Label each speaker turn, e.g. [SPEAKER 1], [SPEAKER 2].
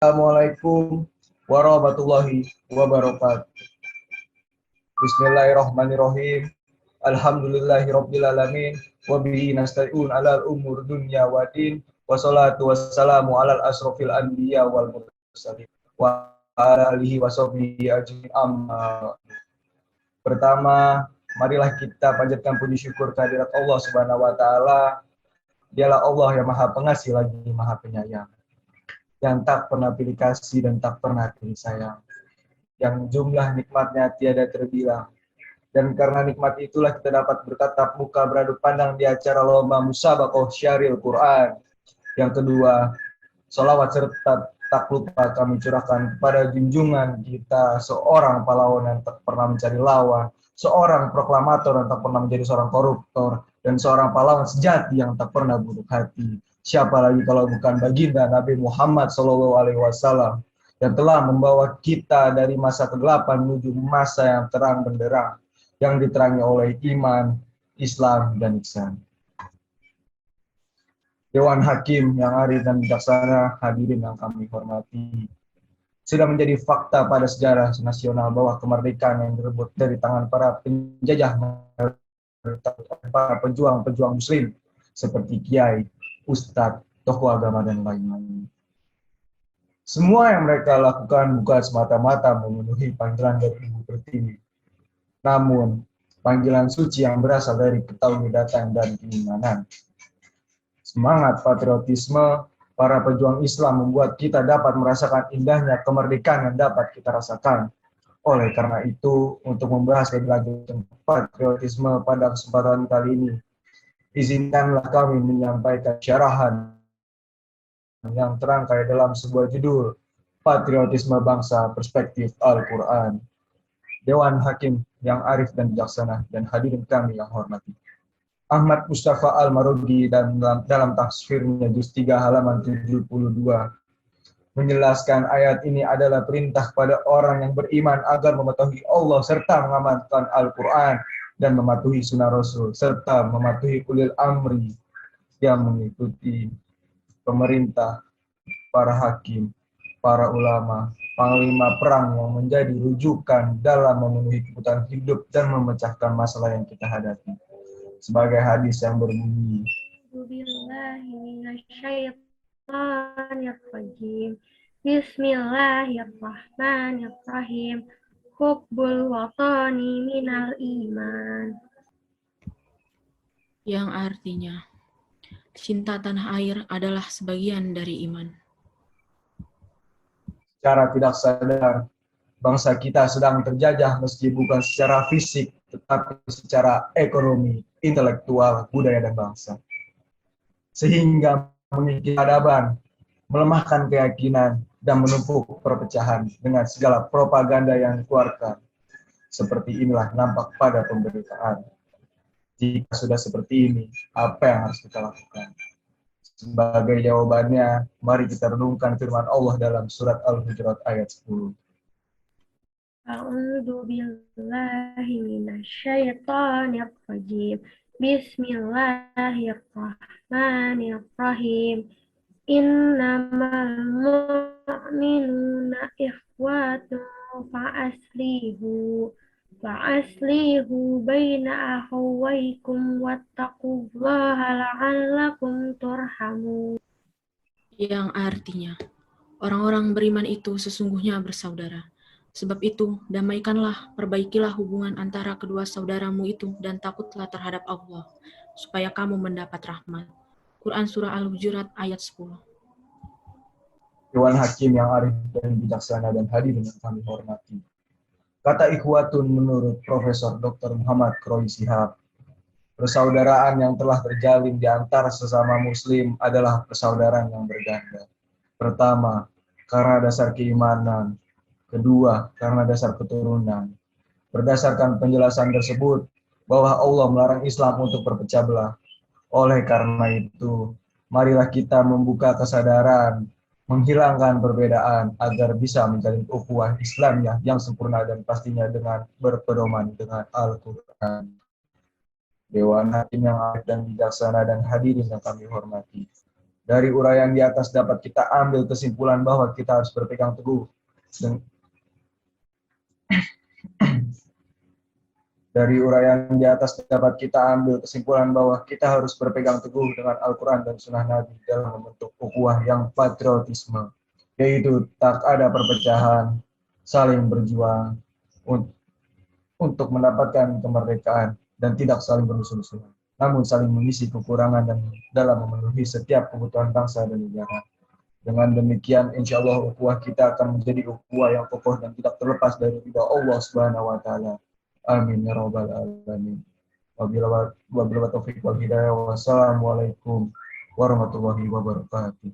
[SPEAKER 1] Assalamualaikum warahmatullahi wabarakatuh. Bismillahirrahmanirrahim. Alhamdulillahirrabbilalamin. Wabihi nasta'un alal umur dunya wadin. Wassalatu wassalamu alal asrofil anbiya wal mursalin. Wa ala alihi wa sahbihi ajma'in amma. Pertama, marilah kita panjatkan puji syukur kehadirat Allah Subhanahu wa taala. Dialah Allah yang Maha Pengasih lagi Maha Penyayang, yang tak pernah pilih kasih dan tak pernah pilih sayang, yang jumlah nikmatnya tiada terbilang. Dan karena nikmat itulah kita dapat bertatap muka beradu pandang di acara lomba musabaqah syaril Quran. Yang kedua, salawat serta tak lupa kami curahkan kepada junjungan kita, seorang pahlawan yang tak pernah mencari lawan, seorang proklamator yang tak pernah menjadi seorang koruptor, dan seorang pahlawan sejati yang tak pernah buruk hati. Siapa lagi kalau bukan baginda Nabi Muhammad SAW yang telah membawa kita dari masa kegelapan menuju masa yang terang benderang, yang diterangi oleh iman, Islam, dan ihsan. Dewan Hakim yang arif dan bijaksana, hadirin yang kami hormati. Sudah menjadi fakta pada sejarah nasional bahwa kemerdekaan yang direbut dari tangan para penjajah, para pejuang-pejuang muslim seperti kiai, ustadz, tokoh agama, dan lain-lain. Semua yang mereka lakukan bukan semata-mata memenuhi panggilan dari Ibu Pertiwi, namun panggilan suci yang berasal dari ketauhidatan dan keimanan. Semangat patriotisme para pejuang Islam membuat kita dapat merasakan indahnya kemerdekaan yang dapat kita rasakan. Oleh karena itu, untuk membahas lebih lanjut tentang patriotisme pada kesempatan kali ini, izinkanlah kami menyampaikan syarahan yang terangkai dalam sebuah judul, Patriotisme Bangsa Perspektif Al-Quran. Dewan Hakim yang arif dan bijaksana, dan hadirin kami yang hormati. Ahmad Mustafa Al-Marudi dalam tafsirnya juz 3 halaman 72 menjelaskan ayat ini adalah perintah pada orang yang beriman agar mematuhi Allah serta mengamalkan Al-Quran dan mematuhi sunnah Rasul serta mematuhi ulil amri yang mengikuti pemerintah, para hakim, para ulama, panglima perang yang menjadi rujukan dalam memenuhi kebutuhan hidup dan memecahkan masalah yang kita hadapi. Sebagai hadis yang berbunyi,
[SPEAKER 2] Bismillahirrahmanirrahim. Hubbul watani minal iman.
[SPEAKER 3] Yang artinya, cinta tanah air adalah sebagian dari iman.
[SPEAKER 1] Secara tidak sadar, bangsa kita sedang terjajah meski bukan secara fisik, tetapi secara ekonomi, intelektual, budaya, dan bangsa. Sehingga mengikis peradaban, melemahkan keyakinan, dan menumpuk perpecahan dengan segala propaganda yang dikeluarkan. Seperti inilah nampak pada pemberitaan. Jika sudah seperti ini, apa yang harus kita lakukan? Sebagai jawabannya, mari kita renungkan firman Allah dalam surat Al-Hujurat ayat 10.
[SPEAKER 2] A'udzu billahi minasyaitonir rajim. Bismillahirrahmanirrahim. Innamal mu'minuna ikhwatun fa'aslihu baina akhawaykum wattaqullaha la'allakum turhamun.
[SPEAKER 3] Yang artinya, orang-orang beriman itu sesungguhnya bersaudara. Sebab itu, damaikanlah, perbaikilah hubungan antara kedua saudaramu itu dan takutlah terhadap Allah, supaya kamu mendapat rahmat. Quran Surah Al-Hujurat ayat 10.
[SPEAKER 1] Dewan Hakim yang arif dan bijaksana dan hadirin yang kami hormati. Kata ikhwatun menurut Profesor Dr. Muhammad Kroy Shihab, persaudaraan yang telah terjalin di antara sesama muslim adalah persaudaraan yang berganda. Pertama, karena dasar keimanan. Kedua, karena dasar keturunan. Berdasarkan penjelasan tersebut, bahwa Allah melarang Islam untuk berpecah belah. Oleh karena itu, marilah kita membuka kesadaran, menghilangkan perbedaan agar bisa menjalin ukhuwah Islamiyah yang sempurna dan pastinya dengan berpedoman dengan Al-Quran. Dewan Hakim yang arif dan bijaksana dan hadirin yang kami hormati. Dari uraian di atas dapat kita ambil kesimpulan bahwa kita harus berpegang teguh Dari uraian di atas dapat kita ambil kesimpulan bahwa kita harus berpegang teguh dengan Al-Quran dan Sunnah Nabi dalam membentuk ukhuwah yang patriotisme, yaitu tak ada perpecahan, saling berjuang untuk mendapatkan kemerdekaan dan tidak saling bermusuh-musuhan, namun saling mengisi kekurangan dan dalam memenuhi setiap kebutuhan bangsa dan negara. Dengan demikian, insya Allah ukhuwah kita akan menjadi ukhuwah yang kokoh dan tidak terlepas dari ridha Allah Subhanahu wa Ta'ala. Amin ya rabbal alamin. Wabillahi taufiq wal hidayah. Wassalamualaikum warahmatullahi wabarakatuh.